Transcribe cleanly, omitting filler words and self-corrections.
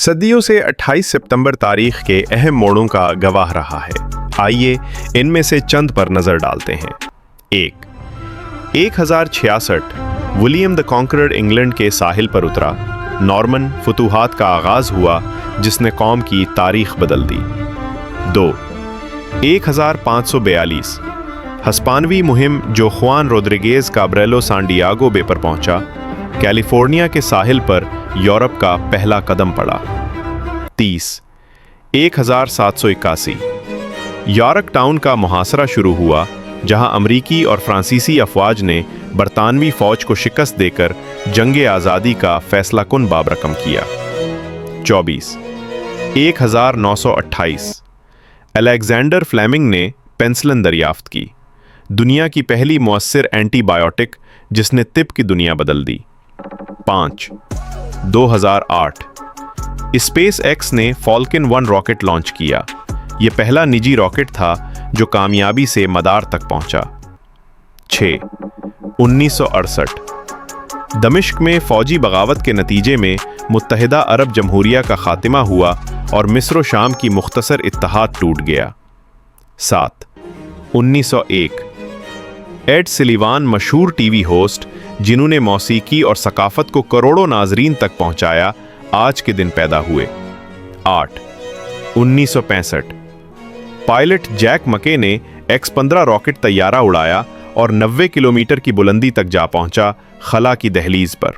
सदियों से 28 सितंबर तारीख के अहम मोड़ों का गवाह रहा है। आइए इनमें से चंद पर नजर डालते हैं। 1066 विलियम द कॉन्करर इंग्लैंड के साहिल पर उतरा। नॉर्मन फतूहात का आगाज हुआ जिसने कौम की तारीख बदल दी। 2 1542 हस्पानवी मुहिम जो खुआन रोड्रिगेज काब्रेलो सांडियागो बे पर पहुंचा। कैलिफोर्निया के साहिल पर यूरोप का पहला कदम पड़ा। 1781 यॉर्क टाउन का मुहासरा शुरू हुआ जहां अमरीकी और फ्रांसीसी अफवाज ने बरतानवी फौज को शिकस्त देकर जंगे आज़ादी का फैसला कुन बाबरकम किया। 1928 अलेक्जेंडर फ्लेमिंग ने पेनिसिलिन दरियाफ्त की, दुनिया की पहली मुअस्सिर एंटीबायोटिक जिसने तिब की दुनिया बदल दी। 2008 स्पेस एक्स ने फॉल्कन 1 रॉकेट लॉन्च किया। यह पहला निजी रॉकेट था जो कामयाबी से मदार तक पहुंचा। 1968 दमिश्क में फौजी बगावत के नतीजे में मुत्तहिदा अरब जमहूरिया का खात्मा हुआ और मिस्र व शाम की मुख्तसर इत्तेहाद टूट गया। 1901 एड सिलीवान मशहूर टीवी होस्ट जिन्होंने मौसीकी और सकाफत को करोड़ों नाजरीन तक पहुंचाया, आज के दिन पैदा हुए। 1965 पायलट जैक मके ने X-15 रॉकेट तैयारा उड़ाया और 90 किलोमीटर की बुलंदी तक जा पहुंचा, खला की दहलीज पर।